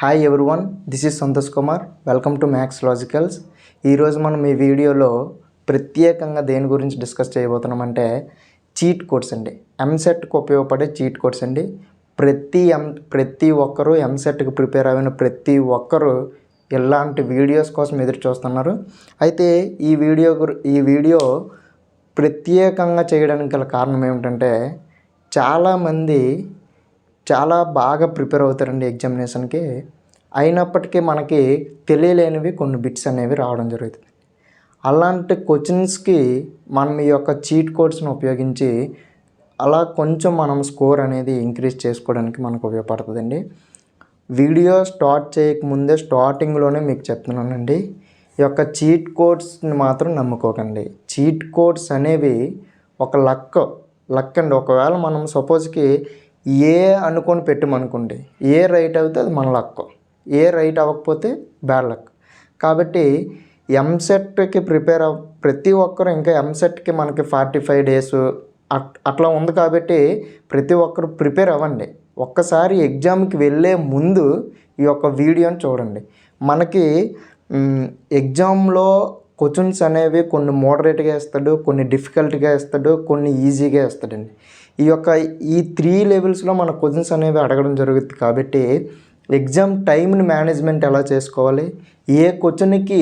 Hi everyone, this is Santosh Kumar. Welcome to maths logicals. ఈరోజు మనం ఈ వీడియోలో ప్రత్యేకంగా దేని గురించి డిస్కస్ చేయబోతున్నామంటే చీట్ కోడ్స్ అండి. ఎంసెట్కి ఉపయోగపడే చీట్ కోడ్స్ అండి. ప్రతి ఒక్కరూ ఎంసెట్కి ప్రిపేర్ అయిన ప్రతి ఒక్కరూ ఇలాంటి వీడియోస్ కోసం ఎదురు చూస్తున్నారు. అయితే ఈ వీడియో ప్రత్యేకంగా చేయడానికి గల కారణం ఏమిటంటే చాలామంది చాలా బాగా ప్రిపేర్ అవుతారండి ఎగ్జామినేషన్కి. అయినప్పటికీ మనకి తెలియలేనివి కొన్ని బిట్స్ అనేవి రావడం జరుగుతుంది. అలాంటి క్వశ్చన్స్కి మనం ఈ యొక్క చీట్ కోడ్స్ని ఉపయోగించి అలా కొంచెం మనం స్కోర్ అనేది ఇంక్రీజ్ చేసుకోవడానికి మనకు ఉపయోగపడుతుందండి. వీడియో స్టార్ట్ చేయకముందే స్టార్టింగ్లోనే మీకు చెప్తున్నానండి, ఈ యొక్క చీట్ కోడ్స్ని మాత్రం నమ్ముకోకండి. చీట్ కోడ్స్ అనేవి ఒక లక్ అండి. ఒకవేళ మనం సపోజ్కి ఏ అనుకొని పెట్టమనుకోండి, ఏ రైట్ అవుతే అది మన లక్, ఏ రైట్ అవ్వకపోతే బ్యాడ్ లక్. కాబట్టి ఎంసెట్కి ప్రిపేర్ ప్రతి ఒక్కరు ఇంకా ఎంసెట్కి మనకి 45 days అట్లా ఉంది. కాబట్టి ప్రతి ఒక్కరు ప్రిపేర్ అవ్వండి. ఒక్కసారి ఎగ్జామ్కి వెళ్ళే ముందు ఈ యొక్క వీడియోని చూడండి. మనకి ఎగ్జామ్లో క్వశ్చన్స్ అనేవి కొన్ని మోడరేట్గా ఇస్తాడు, కొన్ని డిఫికల్ట్గా ఇస్తాడు, కొన్ని ఈజీగా ఇస్తాడండి. ఈ 3 levelsలో మన క్వశ్చన్స్ అనేవి అడగడం జరుగుతుంది. కాబట్టి ఎగ్జామ్ టైంని మేనేజ్మెంట్ ఎలా చేసుకోవాలి, ఏ క్వశ్చన్కి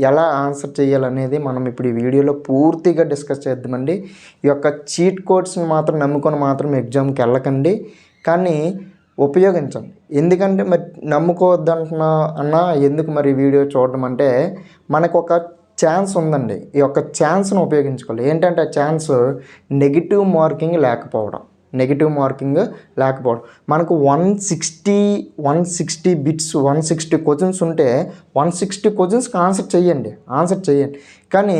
ఎలా ఆన్సర్ చేయాలనేది మనం ఇప్పుడు ఈ వీడియోలో పూర్తిగా డిస్కస్ చేద్దామండి. ఈ యొక్క చీట్ కోడ్స్ని మాత్రం నమ్ముకొని మాత్రం ఎగ్జామ్కి వెళ్ళకండి, కానీ ఉపయోగించండి. ఎందుకంటే మరి నమ్ముకోవద్దంటున్నా అన్నా ఎందుకు మరి వీడియో చూడడం అంటే మనకు ఒక ఛాన్స్ ఉందండి. ఈ యొక్క ఛాన్స్ను ఉపయోగించుకోవాలి. ఏంటంటే ఆ ఛాన్స్ నెగిటివ్ మార్కింగ్ లేకపోవడం. మనకు 160 బిట్స్ 160 క్వశ్చన్స్ ఉంటే 160 క్వశ్చన్స్కి ఆన్సర్ చేయండి. కానీ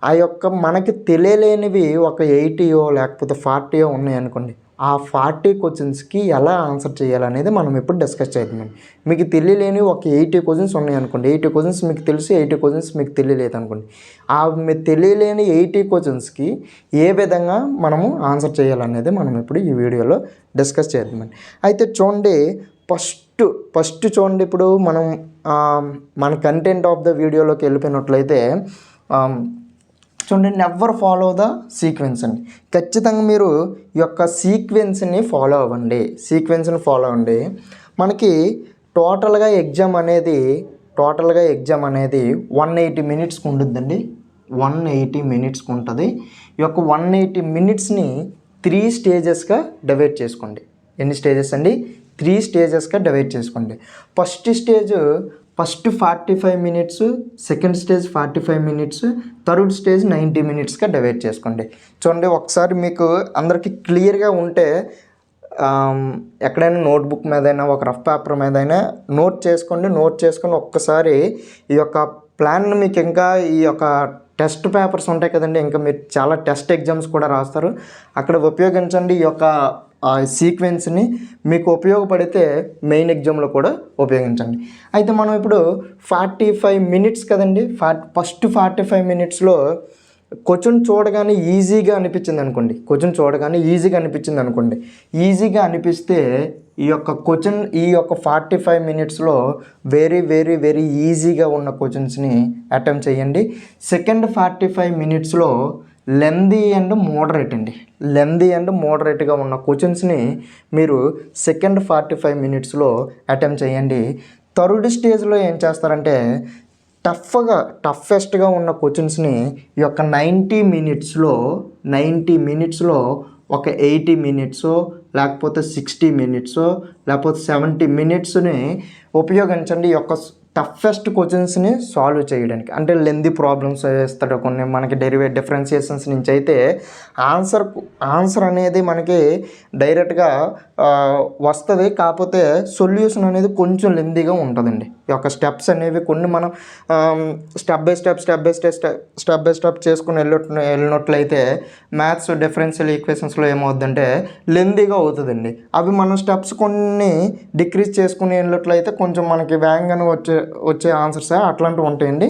ఆ యొక్క మనకి తెలియలేనివి ఒక 80 లేకపోతే 40 ఉన్నాయనుకోండి, ఆ 40 క్వశ్చన్స్కి ఎలా ఆన్సర్ చేయాలనేది మనం ఇప్పుడు డిస్కస్ చేద్దామండి. మీకు తెలియలేని ఒక 80 క్వశ్చన్స్ ఉన్నాయనుకోండి, 80 క్వశ్చన్స్ మీకు తెలిసి 80 క్వశ్చన్స్ మీకు తెలియలేదు అనుకోండి, మీకు తెలియలేని 80 క్వశ్చన్స్కి ఏ విధంగా మనము ఆన్సర్ చేయాలనేది మనం ఇప్పుడు ఈ వీడియోలో డిస్కస్ చేద్దామండి. అయితే చూడండి, ఫస్ట్ చూడండి, ఇప్పుడు మనం మన కంటెంట్ ఆఫ్ ద వీడియోలోకి వెళ్ళిపోయినట్లయితే చూడండి, నెవర్ ఫాలో ద సీక్వెన్స్ అండి. ఖచ్చితంగా మీరు ఈ యొక్క సీక్వెన్స్ని ఫాలో అవ్వండి. మనకి టోటల్గా ఎగ్జామ్ అనేది 180 minutesకి ఉంటుందండి. 180 minutesకి ఉంటుంది. ఈ యొక్క 180 minutesని 3 stagesగా డివైడ్ చేసుకోండి. ఎన్ని స్టేజెస్ అండి? 3 stagesగా డివైడ్ చేసుకోండి. First 45 minutes, second stage 45 minutes, third stage 90 minutesగా డివైడ్ చేసుకోండి. చూడండి, ఒకసారి మీకు అందరికీ క్లియర్గా ఉంటే ఎక్కడైనా నోట్బుక్ మీదైనా ఒక రఫ్ పేపర్ మీదైనా నోట్ చేసుకొని ఒక్కసారి ఈ యొక్క ప్లాన్ మీకు ఇంకా ఈ యొక్క టెస్ట్ పేపర్స్ ఉంటాయి కదండి, ఇంకా మీరు చాలా టెస్ట్ ఎగ్జామ్స్ కూడా రాస్తారు, అక్కడ ఉపయోగించండి. ఈ యొక్క సీక్వెన్స్ని మీకు ఉపయోగపడితే మెయిన్ ఎగ్జామ్లో కూడా ఉపయోగించండి. అయితే మనం ఇప్పుడు 45 minutes కదండి, ఫస్ట్ 45 minutesలో క్వశ్చన్ చూడగానే ఈజీగా అనిపించింది అనుకోండి, ఈజీగా అనిపిస్తే ఈ యొక్క 45 minutesలో వెరీ వెరీ వెరీ ఈజీగా ఉన్న క్వశ్చన్స్ని అటెంప్ట్ చేయండి. సెకండ్ 45 minutesలో లెందీ అండ్ మోడరేట్గా ఉన్న క్వశ్చన్స్ని మీరు సెకండ్ 45 minutesలో అటెంప్ట్ చేయండి. థర్డ్ స్టేజ్లో ఏం చేస్తారంటే టఫెస్ట్గా ఉన్న క్వశ్చన్స్ని ఈ యొక్క 90 minutesలో ఒక 80 minutes లేకపోతే 60 minutes లేకపోతే 70 minutesని ఉపయోగించండి. ఈ యొక్క టఫెస్ట్ క్వశ్చన్స్ని సాల్వ్ చేయడానికి. అంటే లెందీ ప్రాబ్లమ్స్ వేస్తాడు కొన్ని, మనకి డిఫరెన్షియేషన్స్ నుంచి అయితే ఆన్సర్ అనేది మనకి డైరెక్ట్గా వస్తుంది, కాకపోతే సొల్యూషన్ అనేది కొంచెం లెందీగా ఉంటుందండి. ఈ యొక్క స్టెప్స్ అనేవి కొన్ని మనం స్టెప్ బై స్టెప్ చేసుకుని వెళ్ళినట్లయితే మ్యాథ్స్ డిఫరెన్షియల్ ఈక్వేషన్స్లో ఏమవుతుందంటే లెందీగా అవుతుందండి. అవి మనం స్టెప్స్ కొన్ని డిక్రీజ్ చేసుకుని వెళ్ళినట్లయితే కొంచెం మనకి వేగంగానే వచ్చే ఆన్సర్స్ అట్లాంటివి ఉంటాయండి.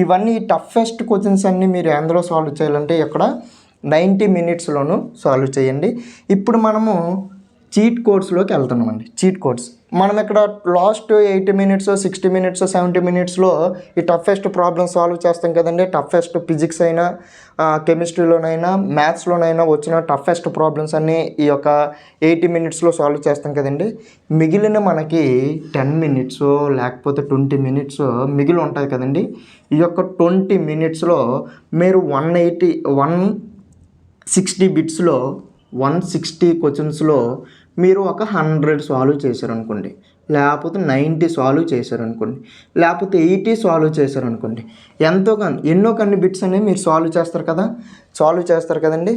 ఇవన్నీ టఫెస్ట్ క్వశ్చన్స్ అన్నీ మీరు ఎందులో సాల్వ్ చేయాలంటే ఇక్కడ 90 minutesలోనూ సాల్వ్ చేయండి. ఇప్పుడు మనము చీట్ కోడ్స్లోకి వెళ్తున్నామండి. చీట్ కోడ్స్ మనం ఇక్కడ లాస్ట్ 80 మినిట్స్ 60 మినిట్స్ 70 మినిట్స్లో ఈ టఫెస్ట్ ప్రాబ్లమ్ సాల్వ్ చేస్తాం కదండి. టఫెస్ట్ ఫిజిక్స్ అయినా కెమిస్ట్రీలోనైనా మ్యాథ్స్లోనైనా వచ్చిన టఫెస్ట్ ప్రాబ్లమ్స్ అన్నీ ఈ యొక్క 80 మినిట్స్లో సాల్వ్ చేస్తాం కదండి. మిగిలిన మనకి 10 మినిట్స్ లేకపోతే 20 మినిట్స్ మిగిలి ఉంటుంది కదండి. ఈ యొక్క 20 మినిట్స్లో మీరు 160 బిట్స్లో 160 క్వశ్చన్స్లో మీరు ఒక 100 సాల్వ్ చేశారనుకోండి, లేకపోతే 90 సాల్వ్ చేశారనుకోండి, లేకపోతే 80 సాల్వ్ చేశారనుకోండి, ఎన్నో కొన్ని బిట్స్ అనేవి మీరు సాల్వ్ చేస్తారు కదండి.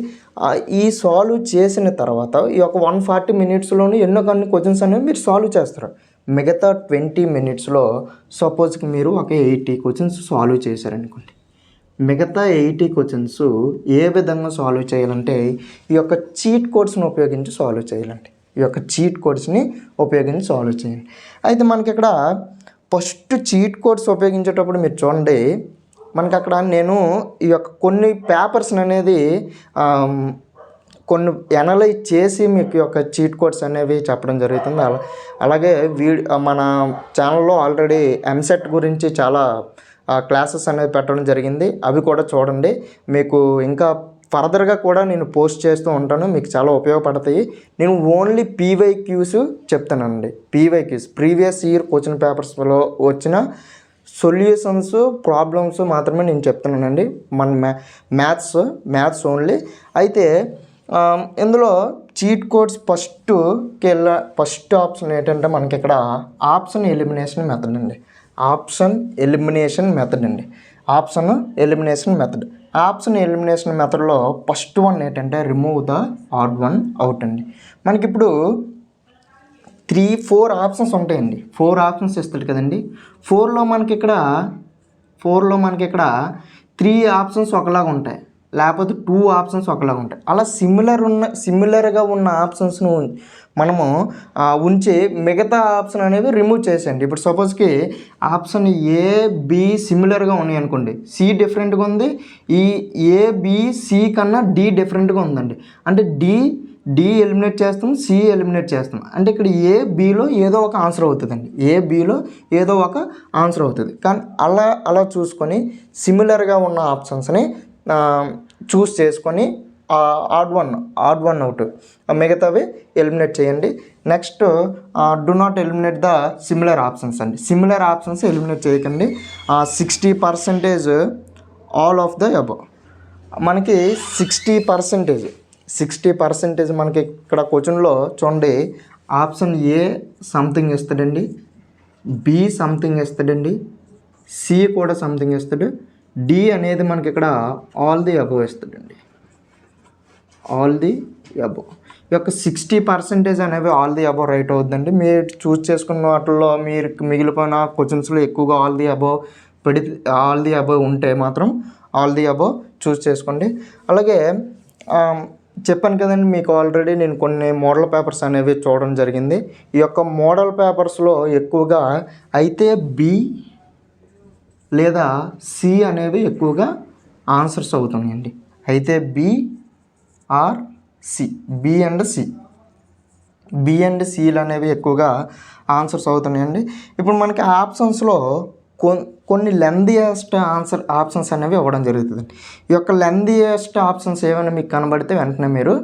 ఈ సాల్వ్ చేసిన తర్వాత ఈ యొక్క 140 మినిట్స్లోనే ఎన్నో కొన్ని క్వశ్చన్స్ అనేవి మీరు సాల్వ్ చేస్తారు. మిగతా 20 మినిట్స్లో సపోజ్కి మీరు ఒక 80 క్వశ్చన్స్ సాల్వ్ చేశారనుకోండి. మిగతా 80 క్వశ్చన్స్ ఏ విధంగా సాల్వ్ చేయాలంటే ఈ యొక్క చీట్ కోడ్స్ని ఉపయోగించి సాల్వ్ చేయాలండి. ఈ యొక్క చీట్ కోడ్స్ని ఉపయోగించి సాల్వ్ చేయండి. అయితే మనకి ఇక్కడ ఫస్ట్ చీట్ కోడ్స్ ఉపయోగించేటప్పుడు మీరు చూడండి, మనకి అక్కడ నేను ఈ యొక్క కొన్ని పేపర్స్ని అనేది కొన్ని అనలైజ్ చేసి మీకు యొక్క చీట్ కోడ్స్ అనేవి చెప్పడం జరుగుతుంది. అలాగే మన ఛానల్లో ఆల్రెడీ ఎంసెట్ గురించి చాలా క్లాసెస్ అనేది పెట్టడం జరిగింది. అవి కూడా చూడండి. మీకు ఇంకా ఫర్దర్గా కూడా నేను పోస్ట్ చేస్తూ ఉంటాను, మీకు చాలా ఉపయోగపడతాయి. నేను ఓన్లీ పీవైక్యూస్ చెప్తానండి. పీవైక్యూస్ ప్రీవియస్ ఇయర్ క్వశ్చన్ పేపర్స్లో వచ్చిన సొల్యూషన్స్ ప్రాబ్లమ్స్ మాత్రమే నేను చెప్తున్నానండి. మన మ్యాథ్స్ ఓన్లీ. అయితే ఇందులో చీట్ కోడ్స్ ఫస్ట్ ఆప్షన్ ఏంటంటే మనకి ఇక్కడ ఆప్షన్ ఎలిమినేషన్ మెథడ్ అండి. ఆప్షన్ ఎలిమినేషన్ మెథడ్లో ఫస్ట్ వన్ ఏంటంటే remove the odd one out అండి. మనకి ఇప్పుడు 3-4 ఆప్షన్స్ ఉంటాయండి. 4 ఆప్షన్స్ ఇస్తాడు కదండి. 4లో మనకి ఇక్కడ 3 ఆప్షన్స్ ఒకలాగా ఉంటాయి, లేకపోతే 2 ఆప్షన్స్ ఒకలాగా ఉంటాయి. అలా సిమిలర్గా ఉన్న ఆప్షన్స్ను మనము ఉంచి మిగతా ఆప్షన్ అనేది రిమూవ్ చేసేయండి. ఇప్పుడు సపోజ్కి ఆప్షన్ ఏ బి సిమిలర్గా ఉన్నాయి అనుకోండి, సి డిఫరెంట్గా ఉంది, ఈ ఏ బి సి కన్నా డి డిఫరెంట్గా ఉందండి, అంటే డి ఎలిమినేట్ చేస్తాం, సి ఎలిమినేట్ చేస్తాం, అంటే ఇక్కడ ఏ బిలో ఏదో ఒక ఆన్సర్ అవుతుంది. కానీ అలా చూసుకొని సిమిలర్గా ఉన్న ఆప్షన్స్ని చూస్ చేసుకొని ఆడ్ వన్ అవుట్ మిగతావి ఎలిమినేట్ చేయండి. Next do not eliminate the similar options అండి. సిమిలర్ ఆప్షన్స్ ఎలిమినేట్ చేయకండి. 60% ఆల్ ఆఫ్ ద అబవ్. మనకి 60% మనకి ఇక్కడ క్వశ్చన్లో చూడండి, ఆప్షన్ ఏ సంథింగ్ ఇస్తాడండి, బి సంథింగ్ ఇస్తాడండి, సి కూడా సంథింగ్ ఇస్తాడు, డి అనేది మనకి ఇక్కడ ఆల్ ది అబవ్ ఇస్తాడండి. ఆల్ ది అబవ్ ఈ యొక్క 60% అనేవి ఆల్ ది అబవ్ రైట్ అవుతుందండి. మీరు చూస్ చేసుకున్న వాటిల్లో మీరు మిగిలిపోయిన క్వశ్చన్స్లో ఎక్కువగా ఆల్ ది అబవ్ ఉంటే మాత్రం ఆల్ ది అబవ్ చూస్ చేసుకోండి. అలాగే చెప్పాను కదండి, మీకు ఆల్రెడీ నేను కొన్ని మోడల్ పేపర్స్ అనేవి చూడడం జరిగింది. ఈ యొక్క మోడల్ పేపర్స్లో ఎక్కువగా అయితే బి లేదా సి అనేవి ఎక్కువగా ఆన్సర్స్ అవుతున్నాయండి. అయితే B or C, B and సిలు అనేవి ఎక్కువగా ఆన్సర్స్ అవుతున్నాయండి. ఇప్పుడు మనకి ఆప్షన్స్లో కొన్ని లెందియెస్ట్ ఆప్షన్స్ అనేవి ఇవ్వడం జరుగుతుంది. ఈ యొక్క లెందియెస్ట్ ఆప్షన్స్ ఏమైనా మీకు కనబడితే వెంటనే మీరు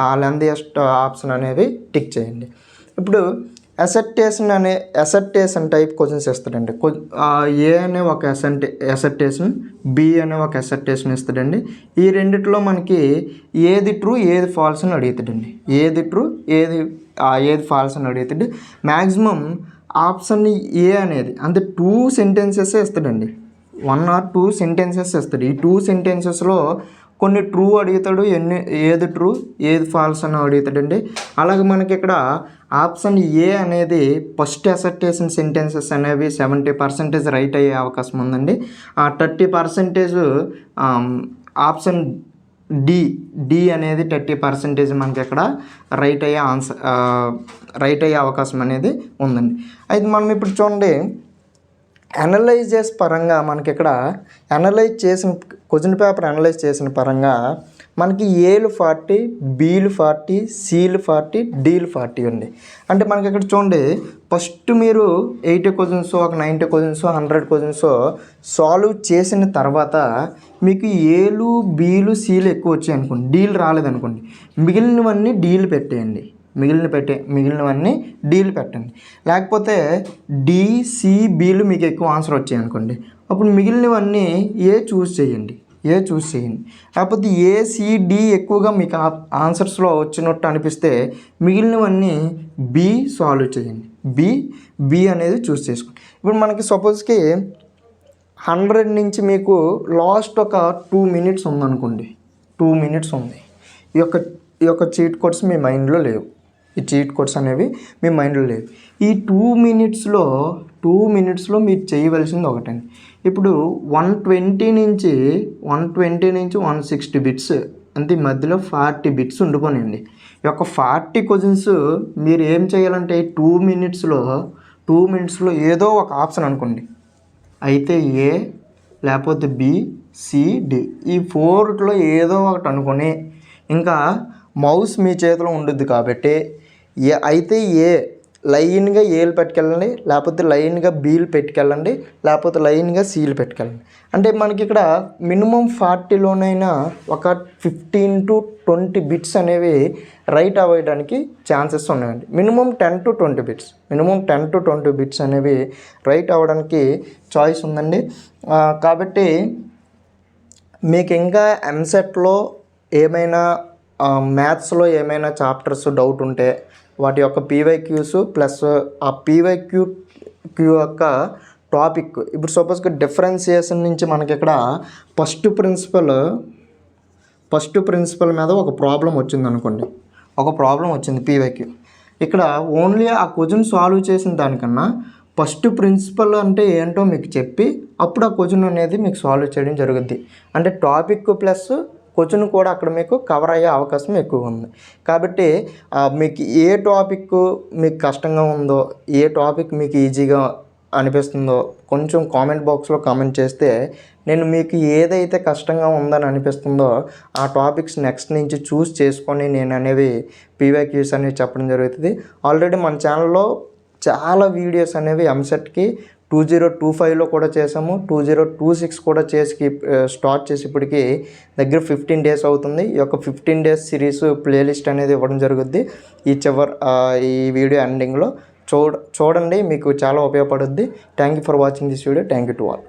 ఆ లెందియెస్ట్ ఆప్షన్ అనేవి టిక్ చేయండి. ఇప్పుడు అసర్టేషన్ టైప్ క్వశ్చన్స్ ఇస్తాడండి. ఏ అనే ఒక అసర్టేషన్, బి అనే ఒక అసర్టేషన్ ఇస్తాడండి. ఈ రెండిట్లో మనకి ఏది ట్రూ ఏది ఫాల్స్ అని అడుగుతాడండి. ఏది ట్రూ ఏది ఫాల్స్ అని అడుగుతాడు. మ్యాక్సిమం ఆప్షన్ ఏ అనేది అంటే 2 సెంటెన్సెస్ ఇస్తాడండి. 1 or 2 సెంటెన్సెస్ ఇస్తాడు. ఈ 2 సెంటెన్సెస్లో కొన్ని ట్రూ అడుగుతాడు, ఏది ట్రూ ఏది ఫాల్స్ అని అడుగుతాడండి. అలాగే మనకి ఇక్కడ ఆప్షన్ ఏ అనేది ఫస్ట్ అసర్టేషన్ సెంటెన్సెస్ అనేవి 70% రైట్ అయ్యే అవకాశం ఉందండి. 30% ఆప్షన్ డి అనేది 30% మనకి ఇక్కడ రైట్ అయ్యే అవకాశం అనేది ఉందండి. అయితే మనం ఇప్పుడు చూడండి, అనలైజెస్ పరంగా మనకి ఇక్కడ క్వశ్చన్ పేపర్ అనలైజ్ చేసిన పరంగా మనకి ఏలు 40, బీలు 40, సీలు 40, డీలు 40 అండి. అంటే మనకి ఇక్కడ చూడండి, ఫస్ట్ మీరు 80 క్వశ్చన్స్, ఒక 90 క్వశ్చన్స్, 100 క్వశ్చన్స్ సాల్వ్ చేసిన తర్వాత మీకు ఏలు, బీలు, సీలు ఎక్కువ వచ్చాయి అనుకోండి, డీలు రాలేదనుకోండి, మిగిలినవన్నీ డీలు పెట్టేయండి. మిగిలినవన్నీ డీలు పెట్టండి. లేకపోతే డి, సి, బీలు మీకు ఎక్కువ ఆన్సర్ వచ్చాయి అనుకోండి, అప్పుడు మిగిలినవన్నీ ఏ చూస్ చేయండి. లేకపోతే ఏ, సి, డి ఎక్కువగా మీకు ఆన్సర్స్లో వచ్చినట్టు అనిపిస్తే మిగిలినవన్నీ బి సాల్వ్ చేయండి. బి అనేది చూస్ చేసుకోండి. ఇప్పుడు మనకి సపోజ్కి 100 నుంచి మీకు లాస్ట్ ఒక 2 minutes ఉందనుకోండి, 2 minutes ఉంది. ఈ యొక్క చీట్ కోడ్స్ మీ మైండ్లో లేవు. ఈ చీట్ కోడ్స్ అనేవి మీ మైండ్లో లేవు. ఈ 2 minutesలో మీరు చేయవలసింది ఒకటండి. ఇప్పుడు 120 నుంచి 160 బిట్స్ అంటే ఈ మధ్యలో 40 బిట్స్ ఉండిపోయినాయండి. ఈ యొక్క 40 క్వశ్చన్స్ మీరు ఏం చేయాలంటే 2 minutesలో ఏదో ఒక ఆప్షన్ అనుకోండి, అయితే ఏ, లేకపోతే బి, సి, డి, ఈ 4లో ఏదో ఒకటి అనుకొని, ఇంకా మౌస్ మీ చేతిలో ఉంటుంది కాబట్టి అయితే ఏ లైన్గా ఏలు పెట్టుకెళ్ళండి, లేకపోతే లైన్గా బీలు పెట్టుకెళ్ళండి, లేకపోతే లైన్గా సీలు పెట్టుకెళ్ళండి. అంటే మనకి ఇక్కడ మినిమం 40లోనైనా ఒక 15 to 20 బిట్స్ అనేవి రైట్ అవ్వడానికి ఛాన్సెస్ ఉన్నాయండి. మినిమం 10 to 20 బిట్స్ అనేవి రైట్ అవ్వడానికి చాయిస్ ఉందండి. కాబట్టి మీకు ఇంకా ఎంసెట్లో ఏమైనా మ్యాథ్స్లో ఏమైనా చాప్టర్స్ డౌట్ ఉంటే వాటి యొక్క పీవైక్యూస్ ప్లస్ ఆ పీవైక్యూ యొక్క టాపిక్, ఇప్పుడు సపోజ్గా డిఫరెన్సియేషన్ నుంచి మనకి ఇక్కడ ఫస్ట్ ప్రిన్సిపల్ మీద ఒక ప్రాబ్లం వచ్చింది పీవైక్యూ. ఇక్కడ ఓన్లీ ఆ క్వశ్చన్ సాల్వ్ చేసిన దానికన్నా ఫస్ట్ ప్రిన్సిపల్ అంటే ఏంటో మీకు చెప్పి అప్పుడు ఆ క్వశ్చన్ అనేది మీకు సాల్వ్ చేయడం జరుగుద్ది. అంటే టాపిక్ ప్లస్ క్వశ్చన్ కూడా అక్కడ మీకు కవర్ అయ్యే అవకాశం ఎక్కువ ఉంది. కాబట్టి మీకు ఏ టాపిక్ మీకు కష్టంగా ఉందో, ఏ టాపిక్ మీకు ఈజీగా అనిపిస్తుందో కొంచెం కామెంట్ బాక్స్లో కామెంట్ చేస్తే నేను మీకు ఏదైతే కష్టంగా ఉందని అనిపిస్తుందో ఆ టాపిక్స్ నెక్స్ట్ నుంచి చూస్ చేసుకొని నేను అనేవి పీవైక్యూస్ అనేవి చెప్పడం జరుగుతుంది. ఆల్రెడీ మన ఛానల్లో చాలా వీడియోస్ అనేవి ఎంసెట్కి 2025లో కూడా చేసాము, 2026 కూడా స్టార్ట్ చేసి ఇప్పటికి దగ్గర 15 days అవుతుంది. ఈ యొక్క 15 days సిరీస్ ప్లేలిస్ట్ అనేది ఇవ్వడం జరుగుద్ది ఈ వీడియో ఎండింగ్లో. చూడండి, మీకు చాలా ఉపయోగపడుద్ది. Thank you for watching this video. Thank you to all.